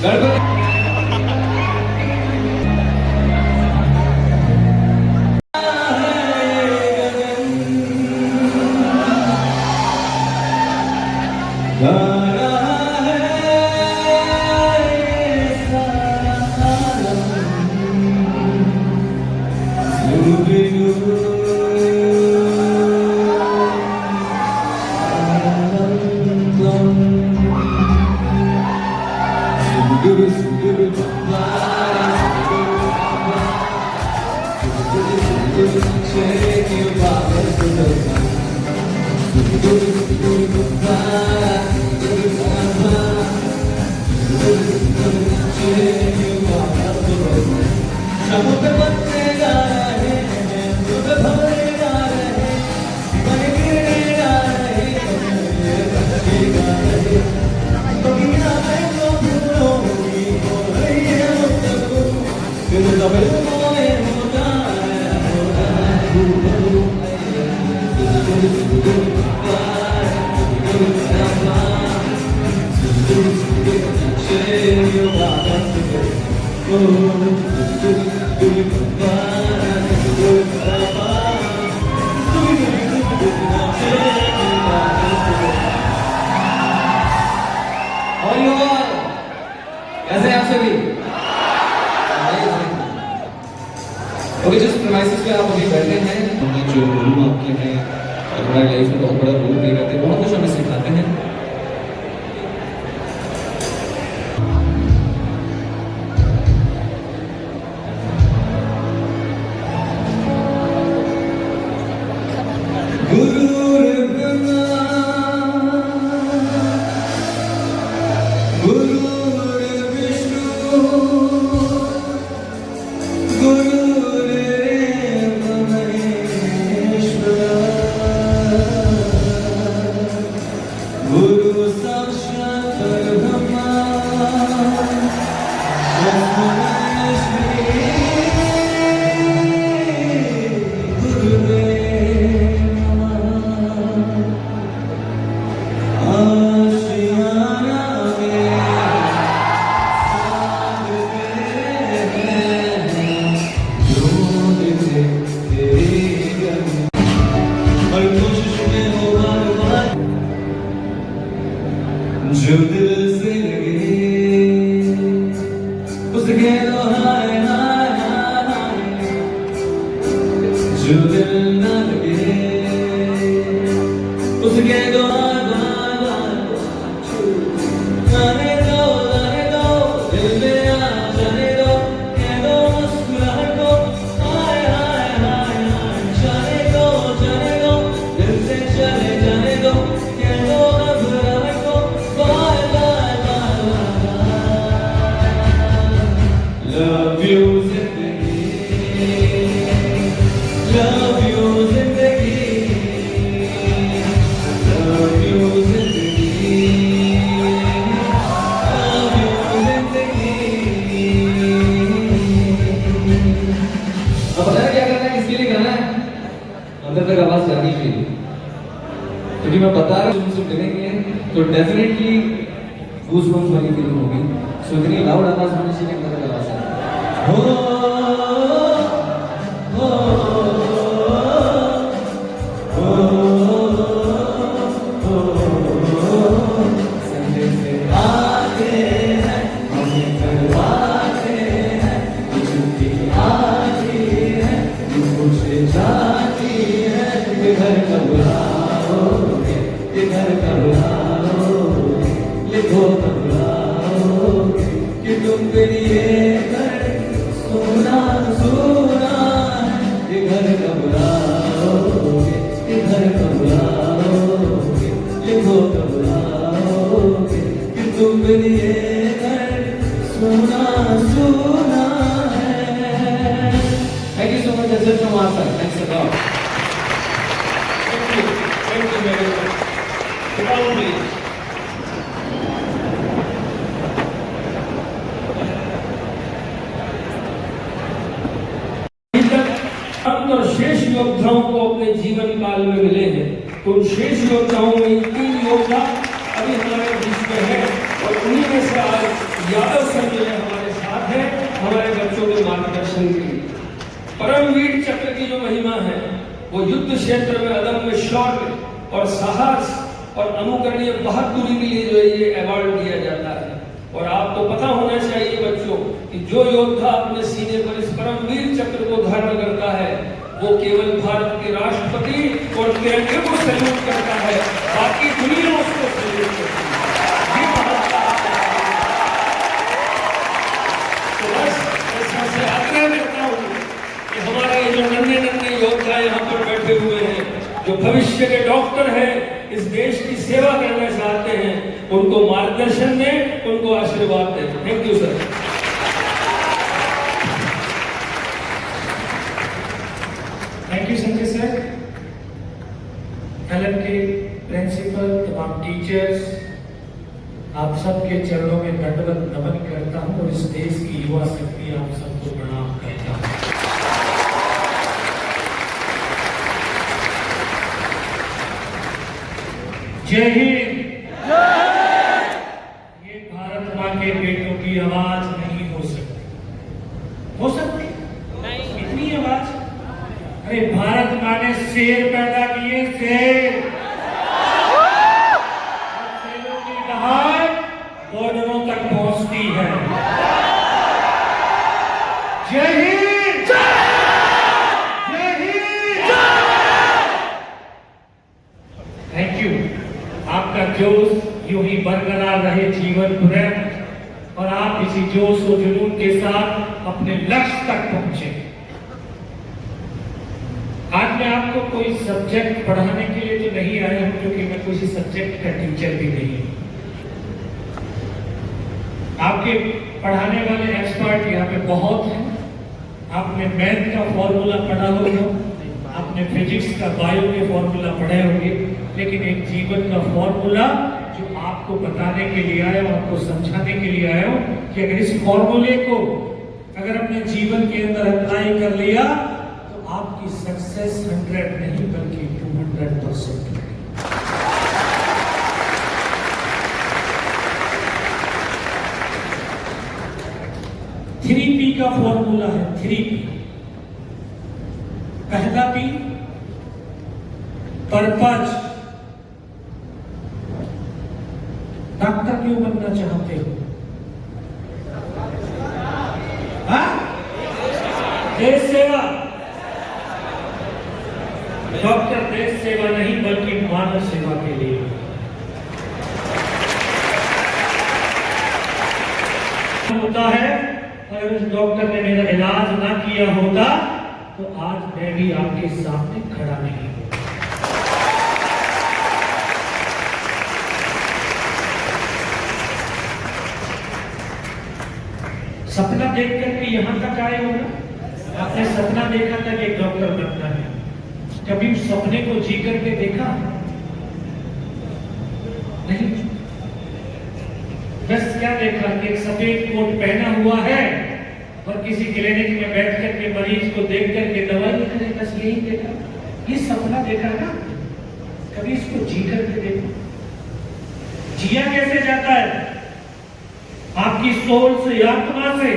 गणपति जिस प्रेमाइसेस पे आप अभी बैठे हैं, जो गुरु आपके हैं और हमारी लाइफ में बहुत बड़ा रोल प्ले करते हैं, बहुत कुछ हमें सिखाते हैं। जो दिल से लगे उसके तो हाय हाय हाय, जो दिल न लगे उसके तो हाय हाय हाय। जाने दो दिल में आ जाने दो, कह दो मुस्कुराहट को हाय हाय हाय हाय। जाने दो दिल से चले जाने दो, कह दो घबराहट को bye bye bye bye. Love you जिंदगी, लव यू जिंदगी, लव यू जिंदगी, लव यू जिंदगी। अब पता है क्या करना है, किसके लिए गाना है? अंदर तक आवाज जानी चाहिए, क्योंकि मैं बता रहा हूँ तुमसे मिलेंगे तो डेफिनेटली गूज़बम्स वाली फीलिंग होगी। सो इतनी लाउड आवाज होनी चाहिए कि अंदर तक आवाज आए। हो हो हो हो, संदेश से आते हैं हमें करवाते हैं, छुट्टी आती है मुझे जाती है। ये घर कब आओगे, ये घर कब आओगे, लिखो कब आओगे कि तुम मेरी ये घर सुना सुना है। ये घर कब आओगे, ये घर कब आओगे, लिखो कब आओगे कि तुम मेरी ये घर सुना सुना है। Thank you so much, that's it from our side. Thanks a lot. Thank you very much. Please. और शेष योद्धाओं को अपने जीवन काल में मिले हैं, तो उन शेष योद्धाओं में 3 योद्धा अभी हमारे बीच में हैं और उन्हीं में से आज यादव सर जो है हमारे साथ हैं हमारे बच्चों के मार्गदर्शन के लिए। परमवीर चक्र की जो महिमा है वो युद्ध क्षेत्र में अदम्य शौर्य और साहस और अनुकरणीय बहादुरी के लिए जो है ये अवार्ड दिया जाता है। और आपको पता होना चाहिए बच्चों कि जो योद्धा अपने सीने पर इस परमवीर चक्र को धारण करता है वो केवल भारत के राष्ट्रपति और तिरंगे को सैल्यूट करता है, बाकी दुनिया उसको सैल्यूट करती है। ये भारत का तो बस ऐसा से आग्रह करता हूँ कि हमारे जो नन्हे नन्हे योद्धा यहाँ पर बैठे हुए हैं, जो भविष्य के डॉक्टर हैं, इस देश की सेवा करना चाहते हैं, उनको मार्गदर्शन दें, उनको आशीर्वाद दें। Thank you sir. Thank you Sanjay sir. LM के प्रिंसिपल, तमाम टीचर्स, आप सबके चरणों में दंडवत नमन करता हूं और इस देश की युवा शक्ति आप सबको प्रणाम करता हूं। जय हिंद। ये भारत मां के बेटों की आवाज नहीं हो सकती। हो सकती इतनी आवाज? अरे भारत मां ने शेर पैदा किए, शेर। शेरों की दहाड़ बॉर्डरों तक पहुंचती है। जय हिंद। जय हिंद। Thank you. आपका जोश यूं ही बरकरार रहे जीवन पर्यंत और आप इसी जोश और जुनून के साथ अपने लक्ष्य तक पहुंचे। आज मैं आपको कोई सब्जेक्ट पढ़ाने के लिए तो नहीं आया हूं, क्योंकि मैं किसी सब्जेक्ट का टीचर भी नहीं हूं। आपके पढ़ाने वाले एक्सपर्ट यहाँ पे बहुत हैं। आपने मैथ का फॉर्मूला पढ़ा होगा, आपने फिजिक्स का, बायो के फॉर्मूला पढ़े होंगे, लेकिन एक जीवन का फॉर्मूला जो आपको बताने के लिए आया हूं, आपको समझाने के लिए आया हूं कि अगर इस फॉर्मूले को अगर अपने जीवन के अंदर अप्लाई कर लिया तो आपकी सक्सेस 100 नहीं बल्कि 200% है। 3P का फॉर्मूला है। 3P। पहला P पर्पज। डॉक्टर क्यों बनना चाहते हो? हाँ? देश सेवा। डॉक्टर देश सेवा नहीं बल्कि मानव सेवा के लिए। होता है अगर उस डॉक्टर ने मेरा इलाज ना किया होता तो आज मैं भी आपके सामने खड़ा नहीं हूं। सपना देख करके यहां तक आए हो ना? आपने सपना देखा था कि एक डॉक्टर बनना है, कभी उस सपने को जी करके देखा नहीं? बस क्या देखा कि एक सफेद कोट पहना हुआ है और किसी क्लिनिक में बैठ करके मरीज को देख करके दवाई लिख रहे, बस यही देखा। ये सपना देखा ना? कभी इसको जी करके देखो। जिया कैसे जाता है? आपकी सोल से, आत्मा से।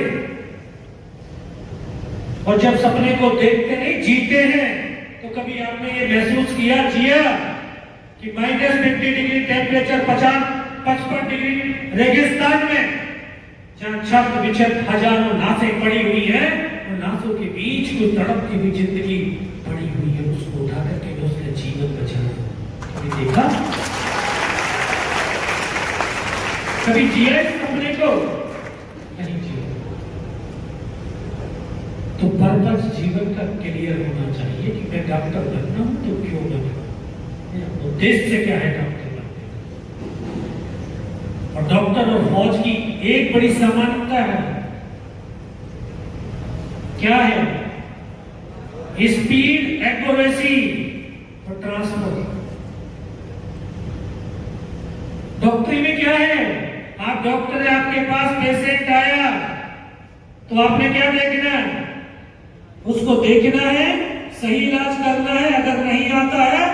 और जब सपने को देखते नहीं जीते हैं तो कभी आपने ये महसूस किया, जिया कि -50 डिग्री टेम्परेचर, 55 डिग्री रेगिस्तान में, जहां छत बिछत हजारों नासें पड़ी हुई हैं और नासों के बीच कोई तड़पती हुई जिंदगी पड़ी हुई है, उसको उठा करके उसका जीवन बचाना। कभी देखा? कभी जिया इस सपने को? नहीं जिया। तो पर्पस जीवन का क्लियर होना चाहिए कि मैं डॉक्टर बनना हूं तो क्यों बनना, मेरा उद्देश्य क्या है डॉक्टर बनने का। और डॉक्टर और फौज की एक बड़ी समानता है। क्या है? स्पीड, एक्यूरेसी और ट्रांसफर। डॉक्टरी में क्या है? आप डॉक्टर है, आपके पास पेशेंट आया तो आपने क्या देखना है? उसको देखना है, सही इलाज करना है, अगर नहीं आता है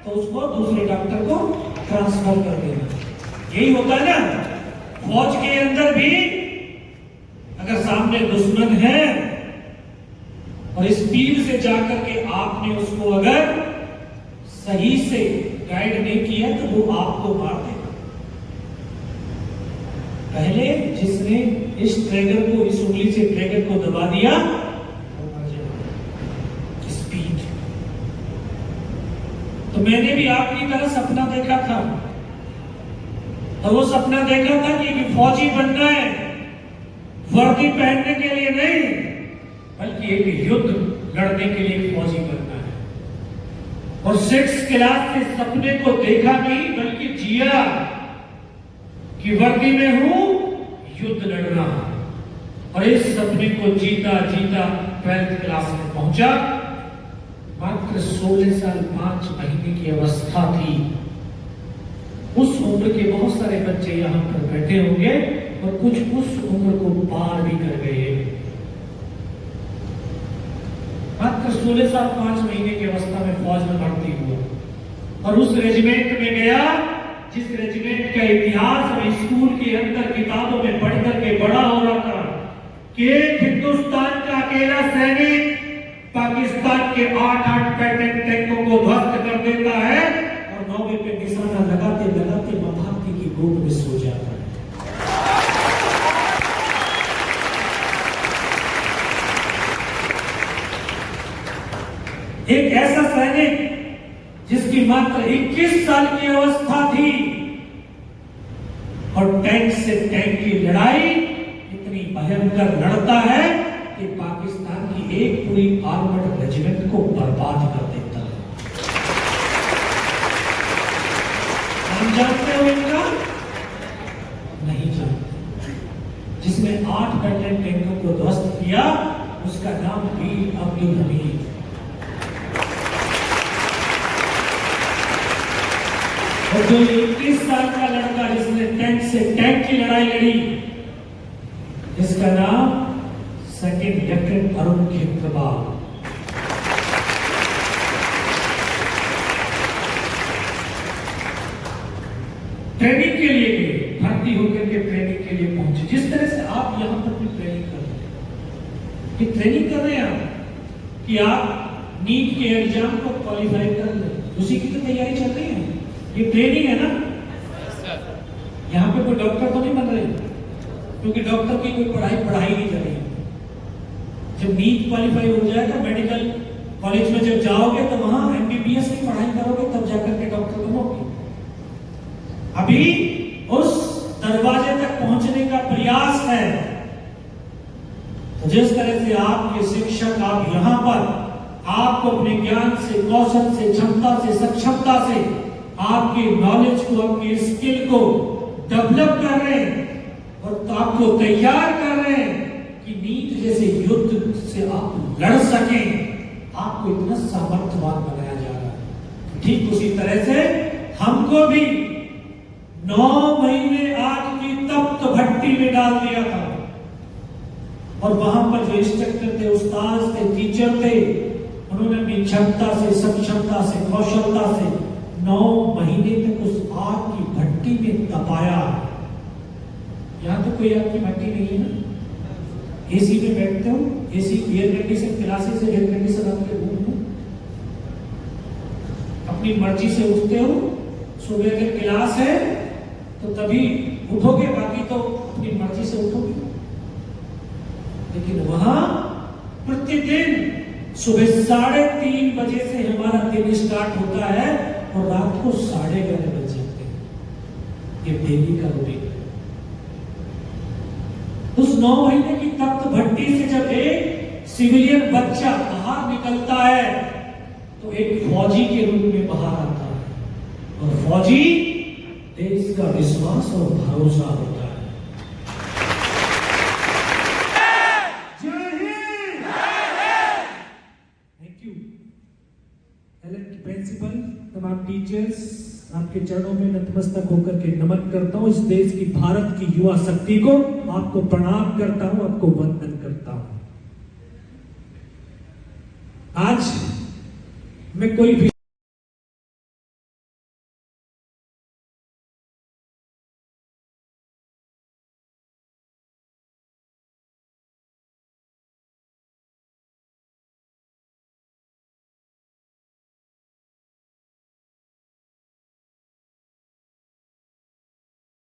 तो उसको दूसरे डॉक्टर को ट्रांसफर कर देना। यही होता है ना। फौज के अंदर भी सामने दुश्मन है और स्पीड से जाकर के आपने उसको अगर सही से गाइड नहीं किया तो वो आपको मार देगा। पहले जिसने इस ट्रैगर को, इस उंगली से ट्रैगर को दबा दिया, स्पीड। तो मैंने भी आपकी तरह सपना देखा था, और वो सपना देखा था कि फौजी बनना है, वर्दी पहनने के लिए नहीं, बल्कि एक युद्ध लड़ने के लिए फौजी बनना है। और 6th क्लास से सपने को देखा नहीं बल्कि जिया कि वर्दी में हूं, युद्ध लड़ रहा हूं। और इस सपने को जीता जीता 12th क्लास में पहुंचा। मात्र 16 साल 5 महीने की अवस्था थी। उस उम्र के बहुत सारे बच्चे यहां पर बैठे होंगे और कुछ उस उम्र को पार भी कर गए। मात्र 16 साल 5 महीने की अवस्था में फौज में भर्ती हुआ और उस रेजिमेंट में गया जिस रेजिमेंट का इतिहास हम स्कूल के अंदर किताबों में पढ़ करके बड़ा हो रहा था कि हिंदुस्तान का अकेला सैनिक पाकिस्तान के 8 पैटर्न टैंकों को ध्वस्त कर देता है और 9वें पे निशाना लगाते लगाते महात्मा की गोद में सो जाता है। एक ऐसा सैनिक जिसकी मात्र 21 साल की अवस्था थी और टैंक से टैंक की लड़ाई इतनी भयंकर लड़ता है कि पाकिस्तान की एक पूरी आर्मड रेजिमेंट को बर्बाद कर देता है। हम जानते हो इनका? नहीं जानते। जिसने 8 पैटर्न टैंकों को ध्वस्त किया उसका नाम वीर अब्दुल हमीद। और जो 21 साल का लड़का जिसने टैंक से टैंक की लड़ाई लड़ी, इसका नाम 2nd lieutenant Arun Khetrapal. Training के लिए गए, भर्ती होकर के ट्रेनिंग के लिए पहुंचे। जिस तरह से आप यहां पर भी ट्रेनिंग कर रहे हैं, ये ट्रेनिंग कर रहे हैं आप कि आप नीट के एग्जाम को क्वालिफाई कर लें, उसी की तो तैयारी चल रही है। ये ट्रेनिंग है ना। यहाँ पे कोई डॉक्टर तो नहीं बन रहे, क्योंकि डॉक्टर की कोई पढ़ाई नहीं कर रही। जब नीट क्वालिफाई हो जाएगा, मेडिकल कॉलेज में जब जाओगे तो वहां MBBS की पढ़ाई करोगे, तब जाकर के डॉक्टर बनोगे। अभी उस दरवाजे तक पहुंचने का प्रयास है। तो जिस तरह से आपके शिक्षक आप यहाँ पर आपको अपने ज्ञान से, कौशल से, क्षमता से, सक्षमता से आपके नॉलेज को, आपके स्किल को डेवलप कर रहे हैं और तो आपको तैयार कर रहे हैं कि नीट जैसे युद्ध से आप लड़ सकें, आपको इतना सामर्थ्यवान बनाया जा रहा है। ठीक उसी तरह से हमको भी 9 महीने आग की तप्त भट्टी में डाल दिया था और वहां पर जो इंस्ट्रक्टर थे, उस्ताद थे, टीचर थे, उन्होंने अपनी क्षमता से, सक्षमता से, कौशलता से 9 महीने तक उस आग की भट्टी में तपाया। यहां तो कोई आग की भट्टी नहीं है ना। एसी में बैठते हो, एसी एयर कंडीशन क्लासेस से एयर कंडीशन आपके रूम में, अपनी मर्जी से उठते हो। सुबह अगर क्लास है तो तभी उठोगे, बाकी तो अपनी मर्जी से उठोगे। लेकिन वहां प्रतिदिन सुबह 3:30 बजे से हमारा दिन स्टार्ट होता है और रात को 11:30 बज जाते हैं। ये डेली का रूटीन। उस 9 महीने की तप्त भट्टी से जब एक सिविलियन बच्चा बाहर निकलता है तो एक फौजी के रूप में बाहर आता है और फौजी देश का विश्वास और भरोसा होता है। थैंक यू प्रिंसिपल, तमाम टीचर्स, आपके चरणों में नतमस्तक होकर के नमन करता हूं। इस देश की, भारत की युवा शक्ति को आपको प्रणाम करता हूं, आपको वंदन करता हूं। आज मैं कोई भी